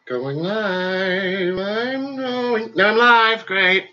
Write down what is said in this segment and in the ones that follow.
Going live. I'm going. No, I'm live. Great.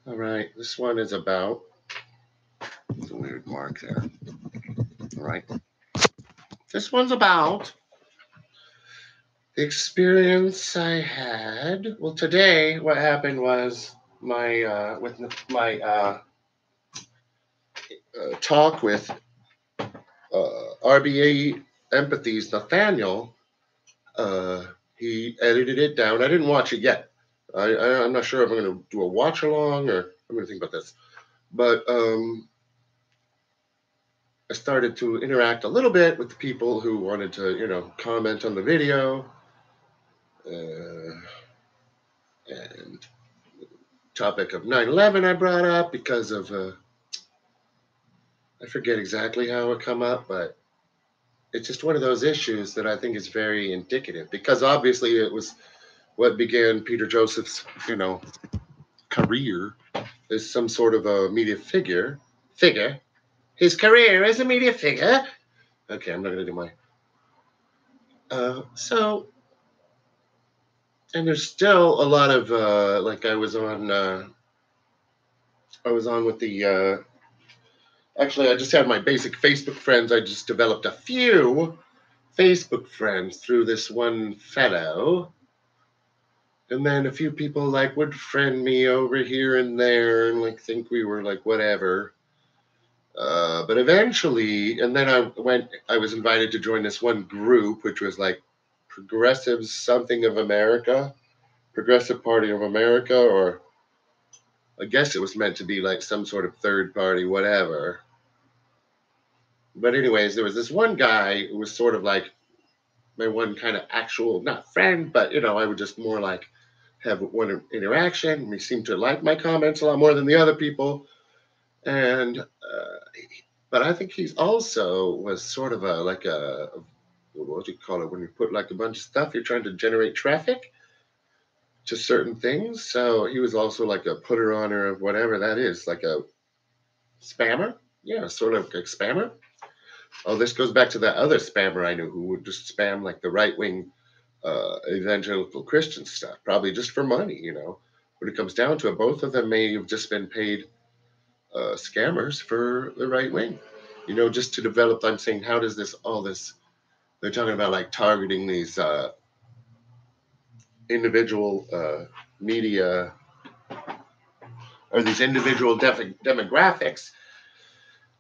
All right. This one is about. It's a weird mark there. All right. This one's about the experience I had. Well, today, what happened was my with my talk with RBA Empathy's Nathaniel. He edited it down. I didn't watch it yet. I'm not sure if I'm going to do a watch along or I'm going to think about this. But I started to interact a little bit with the people who wanted to, comment on the video. And topic of 9/11 I brought up because of, I forget exactly how it come up, but it's just one of those issues that I think is very indicative because obviously it was what began Peter Joseph's, career as some sort of a media figure. His career as a media figure. Okay, I'm not going to do my. And there's still a lot of like I was on with the. Actually, I just had my basic Facebook friends. I just developed a few Facebook friends through this one fellow. And then a few people like would friend me over here and there and like think we were like whatever. But eventually, and then I was invited to join this one group, which was like Progressive Something of America, Progressive Party of America, or I guess it was meant to be like some sort of third party, whatever. But anyways, there was this one guy who was sort of like my one kind of actual, not friend, but I would just more like have one interaction. He seemed to like my comments a lot more than the other people. And but I think he's also was sort of like a what do you call it when you put like a bunch of stuff you're trying to generate traffic to certain things. So he was also like a putter oner of whatever that is, like a spammer. Yeah, sort of like spammer. Oh, this goes back to that other spammer I knew who would just spam like the right wing evangelical Christian stuff, probably just for money. When it comes down to it, both of them may have just been paid scammers for the right wing. Just to develop. I'm saying, how does all this? They're talking about like targeting these individual media or these individual demographics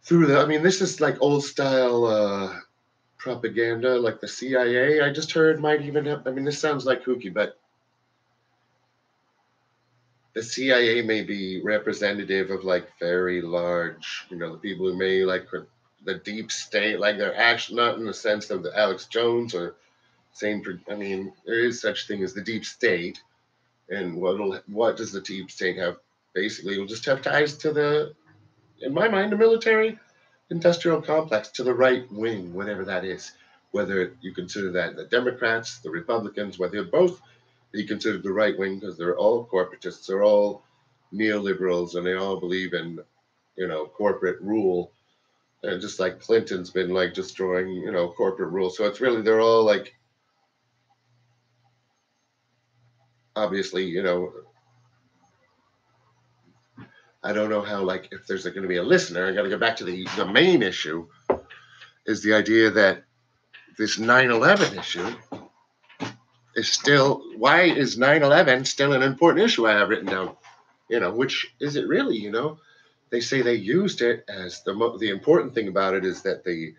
through I mean, this is like old style propaganda, like the CIA. I just heard might even have. I mean, this sounds like kooky, but the CIA may be representative of like very large, the people who may like the deep state, like they're actually not in the sense of the Alex Jones or same. I mean, there is such thing as the deep state, and what does the deep state have? Basically, it'll just have ties to in my mind, the military industrial complex, to the right wing, whatever that is. Whether you consider that the Democrats, the Republicans, whether both you consider the right wing, because they're all corporatists, they're all neoliberals, and they all believe in, corporate rule. And just like Clinton's been like destroying, corporate rule. So it's really, they're all like, obviously, I don't know how, like, if there's going to be a listener, I got to go back to the main issue, is the idea that this 9/11 issue is still, why is 9/11 still an important issue I have written down? Which is it really, They say they used it as the important thing about it is that they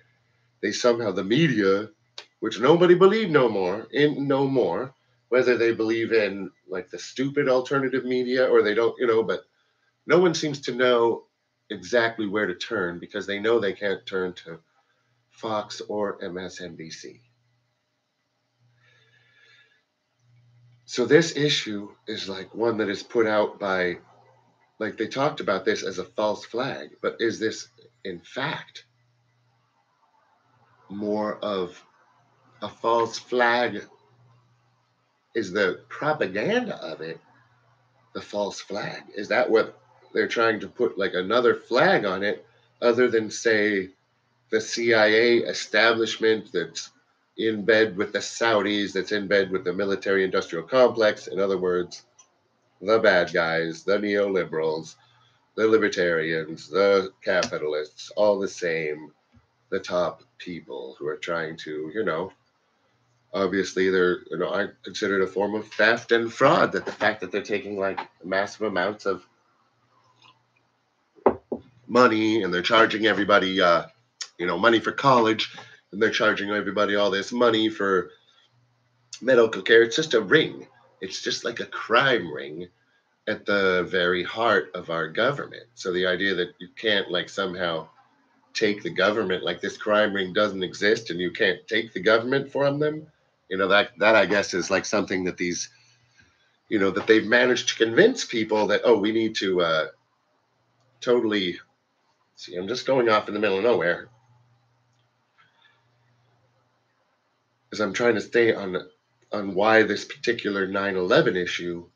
somehow, the media, which nobody believed no more, whether they believe in like the stupid alternative media or they don't, but no one seems to know exactly where to turn because they know they can't turn to Fox or MSNBC. So this issue is like one that is put out by, like they talked about this as a false flag, but is this in fact more of a false flag? Is the propaganda of it the false flag? Is that what they're trying to put like another flag on it other than say the CIA establishment that's in bed with the Saudis, that's in bed with the military industrial complex? In other words, the bad guys, the neoliberals, the libertarians, the capitalists, all the same, the top people who are trying to, obviously they're, I consider it a form of theft and fraud, that the fact that they're taking like massive amounts of money and they're charging everybody, money for college, and they're charging everybody all this money for medical care. It's just a ring. It's just like a crime ring at the very heart of our government. So the idea that you can't like somehow take the government, like this crime ring doesn't exist and you can't take the government from them, that I guess is like something that these, that they've managed to convince people that, oh, we need to totally see. I'm just going off in the middle of nowhere because I'm trying to stay on why this particular 9/11 issue,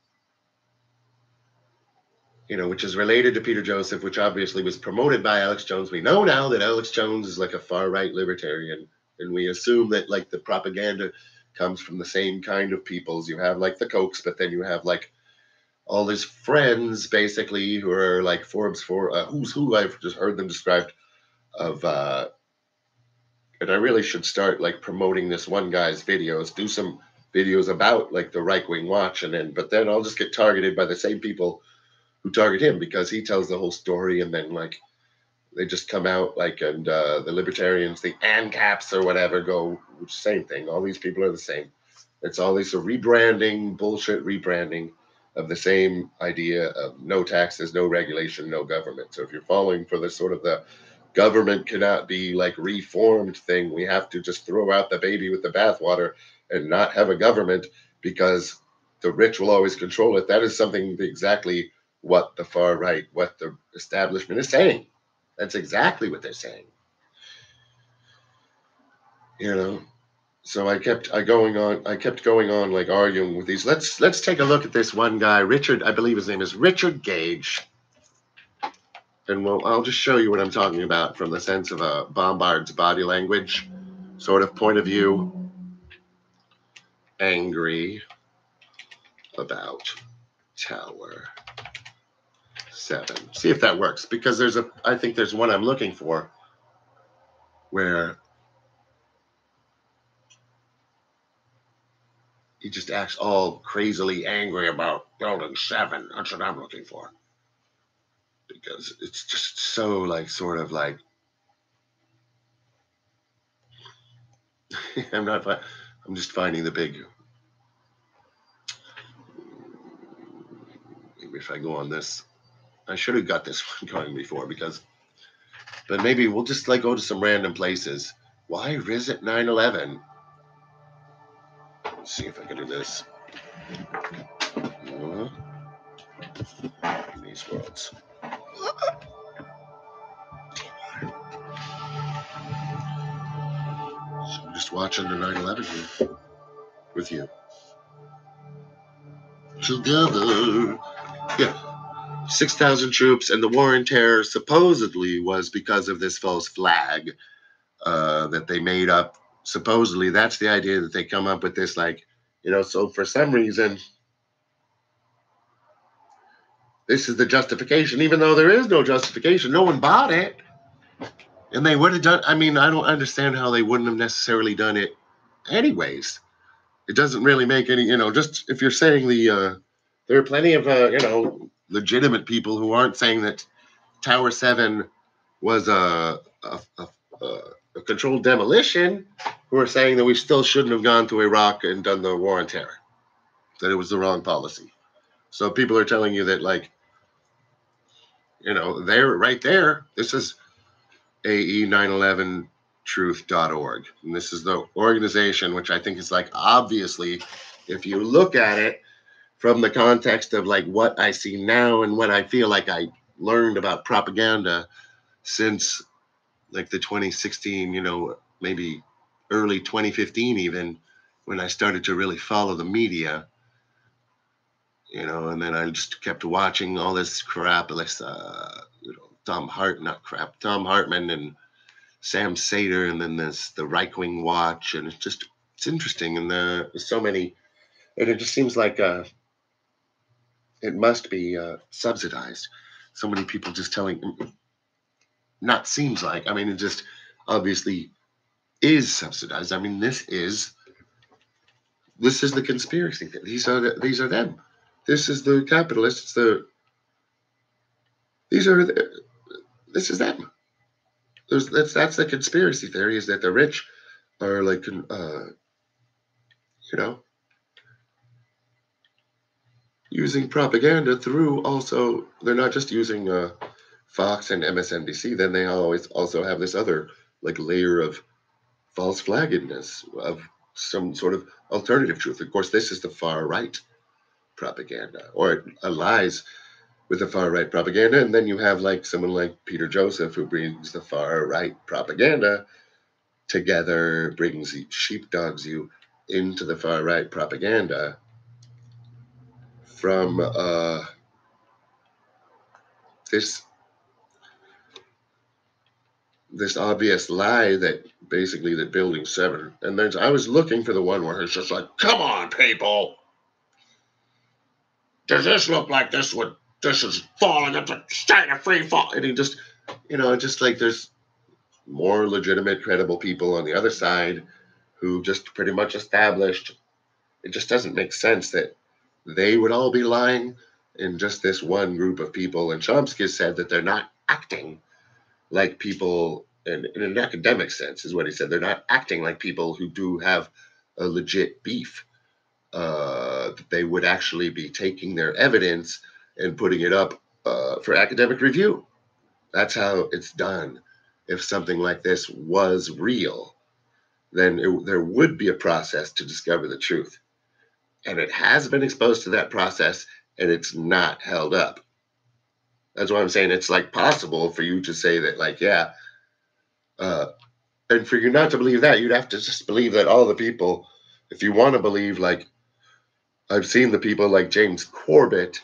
which is related to Peter Joseph, which obviously was promoted by Alex Jones. We know now that Alex Jones is like a far-right libertarian, and we assume that like the propaganda comes from the same kind of peoples. You have like the Kochs, but then you have like all his friends basically who are like Forbes for who's who. I've just heard them described of, and I really should start like promoting this one guy's videos, do some videos about like the right-wing watch, but then I'll just get targeted by the same people who target him because he tells the whole story, and then like they just come out like, and the libertarians, the ANCAPs or whatever, go same thing. All these people are the same. It's all this rebranding, bullshit rebranding of the same idea of no taxes, no regulation, no government. So if you're falling for this sort of the government cannot be like reformed thing, we have to just throw out the baby with the bathwater and not have a government because the rich will always control it. That is something exactly what the far right, what the establishment is saying. That's exactly what they're saying. So I kept going on like arguing with these. Let's take a look at this one guy, Richard. I believe his name is Richard Gage, and I'll just show you what I'm talking about from the sense of a Bombard's body language sort of point of view. Angry about Tower 7. See if that works, because I think there's one I'm looking for where he just acts all crazily angry about Building 7. That's what I'm looking for. Because it's just so like sort of like I'm just finding the big, maybe if I go on this, I should have got this one going before but maybe we'll just like go to some random places. Why visit 9/11? Let's see if I can do this. These worlds. So I'm just watching the 9/11 here with you. Together. Yeah. 6,000 troops, and the war on terror supposedly was because of this false flag that they made up. Supposedly, that's the idea that they come up with this, like, so for some reason, this is the justification, even though there is no justification. No one bought it. And they would have done, I don't understand how they wouldn't have necessarily done it anyways. It doesn't really make any, just if you're saying there are plenty of, legitimate people who aren't saying that Tower 7 was a controlled demolition, who are saying that we still shouldn't have gone to Iraq and done the war on terror, that it was the wrong policy. So people are telling you that, like, You know, they're right there. This is AE911truth.org. And this is the organization, which I think is like, obviously, if you look at it from the context of like what I see now and what I feel like I learned about propaganda since like the 2016, you know, maybe early 2015, even when I started to really follow the media, you know, and then I just kept watching all this crap, like, you know, Tom Hartman and Sam Sater, and then there's the Right Wing Watch, and it's interesting, and there's so many, and it just seems like it must be subsidized. So many people just telling, not seems like, I mean, it just obviously is subsidized. I mean, this is the conspiracy theory. These are them. This is the capitalists. These are this is them. That's the conspiracy theory, is that the rich are like you know, using propaganda through, also they're not just using Fox and MSNBC. Then they always also have this other like layer of false flaggedness, of some sort of alternative truth. Of course, this is the far right propaganda, or it aligns with the far right propaganda. And then you have like someone like Peter Joseph, who brings the far right propaganda together, sheepdogs you into the far right propaganda from this obvious lie that basically that Building 7. And then I was looking for the one where it's just like, come on, people, does this look like this is falling into state of free fall? And he just, you know, just like there's more legitimate, credible people on the other side who just pretty much established it just doesn't make sense that they would all be lying in just this one group of people. And Chomsky said that they're not acting like people in an academic sense, is what he said. They're not acting like people who do have a legit beef. They would actually be taking their evidence and putting it up for academic review. That's how it's done. If something like this was real, then there would be a process to discover the truth. And it has been exposed to that process, and it's not held up. That's why I'm saying it's like possible for you to say that, like, yeah, and for you not to believe that, you'd have to just believe that all the people, if you want to believe, like, I've seen the people like James Corbett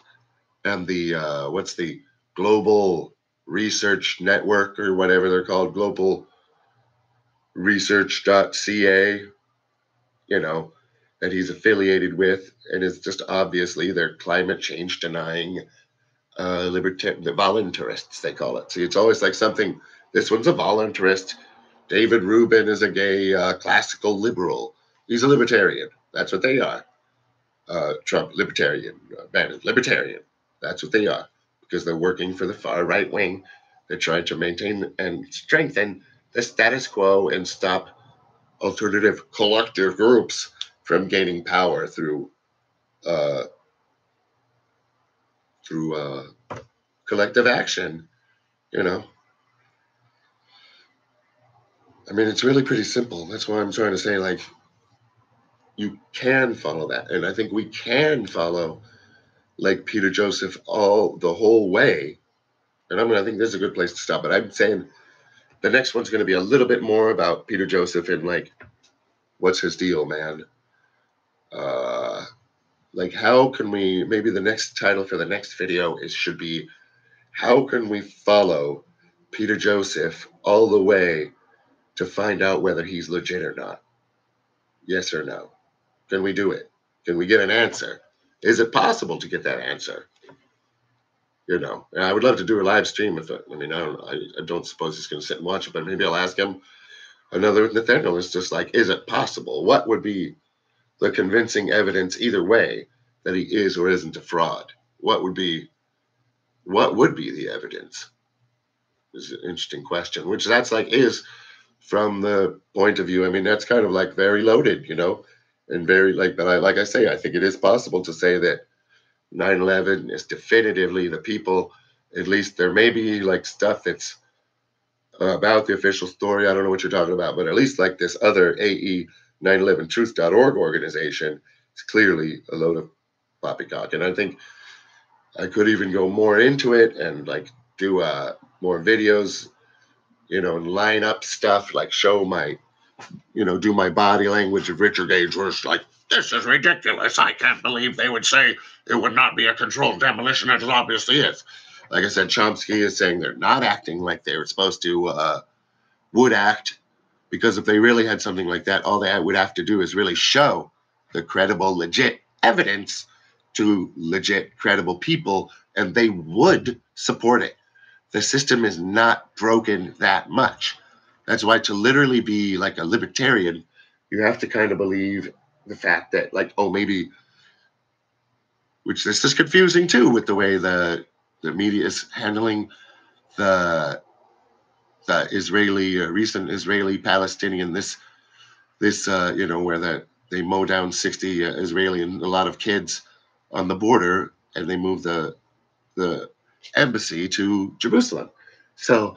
and the what's the Global Research Network, or whatever they're called, Global Research.ca, you know, that he's affiliated with, and it's just obviously they're climate change denying the voluntarists, they call it. See, it's always like something, this one's a voluntarist. David Rubin is a gay classical liberal. He's a libertarian. That's what they are. Trump, libertarian. Bannon, libertarian. That's what they are, because they're working for the far right wing. They're trying to maintain and strengthen the status quo and stop alternative collective groups from gaining power through collective action. You know, I mean, it's really pretty simple. That's why I'm trying to say, like, you can follow that, and I think we can follow like Peter Joseph the whole way. And I think this is a good place to stop. But I'm saying the next one's going to be a little bit more about Peter Joseph and like, what's his deal, man? Like, how can we? Maybe the next title for the next video should be, how can we follow Peter Joseph all the way to find out whether he's legit or not? Yes or no? Can we do it? Can we get an answer? Is it possible to get that answer? You know, and I would love to do a live stream with it. I mean, I don't suppose he's going to sit and watch it, but maybe I'll ask him another Nathaniel. Is just like, is it possible? What would be the convincing evidence either way that he is or isn't a fraud? What would be the evidence? Is an interesting question, which that's like is from the point of view. I mean, that's kind of like very loaded, you know, and very like, but like I say, I think it is possible to say that 9/11 is definitively the people At least there may be like stuff that's about the official story. I don't know what you're talking about, but at least like this other AE 911truth.org organization is clearly a load of poppycock. And I think I could even go more into it and like do more videos, and line up stuff, like show my, do my body language of Richard Gage, where it's like, this is ridiculous. I can't believe they would say it would not be a controlled demolition. It obviously is. Like I said, Chomsky is saying they're not acting like they were supposed to, would act, because if they really had something like that, all they would have to do is really show the credible, legit evidence to legit, credible people, and they would support it. The system is not broken that much. That's why to literally be like a libertarian, you have to kind of believe the fact that, like, oh, maybe, which this is confusing too with the way the media is handling the Israeli, recent Israeli Palestinian, this where they mow down 60 Israeli and a lot of kids on the border, and they move the embassy to Jerusalem. So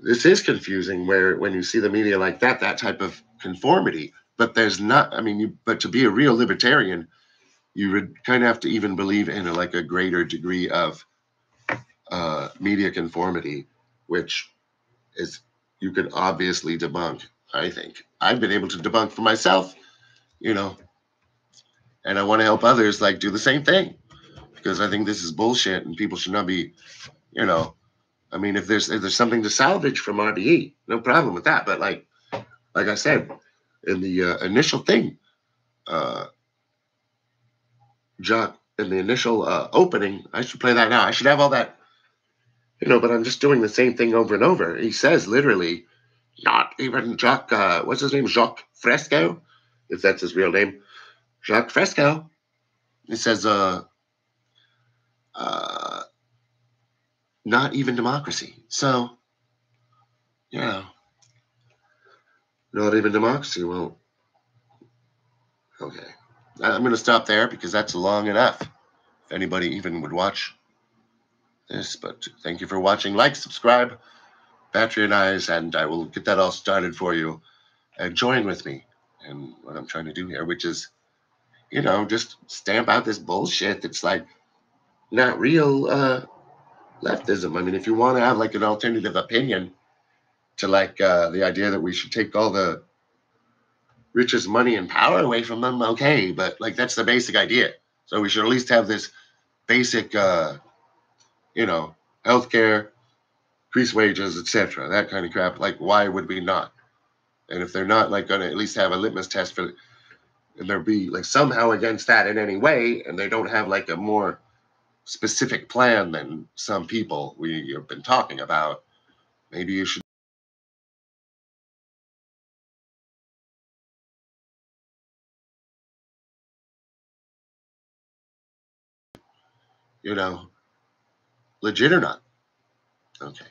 this is confusing when you see the media like that type of conformity. But there's not, but to be a real libertarian, you would kind of have to even believe in a greater degree of media conformity, which is, you can obviously debunk. I think I've been able to debunk for myself, and I want to help others do the same thing, because I think this is bullshit and people should not be, if there's something to salvage from RBE, no problem with that. But like I said in the initial thing, John, in the initial opening, I should play that now. I should have all that, but I'm just doing the same thing over and over. He says literally, not even Jacques, what's his name? Jacques Fresco, if that's his real name. Jacques Fresco. He says, not even democracy. So, not even democracy. Well, okay. I'm going to stop there because that's long enough. If anybody even would watch this, but thank you for watching. Like, subscribe, patronize, and I will get that all started for you. And join with me in what I'm trying to do here, which is, just stamp out this bullshit that's not real leftism. If you want to have an alternative opinion to the idea that we should take all the richest money and power away from them, okay, but that's the basic idea. So we should at least have this basic, healthcare, increase wages, etc., that kind of crap. Why would we not? And if they're not going to at least have a litmus test for, and they're be somehow against that in any way, and they don't have a more specific plan than some people we have been talking about, maybe you should, legit or not. Okay.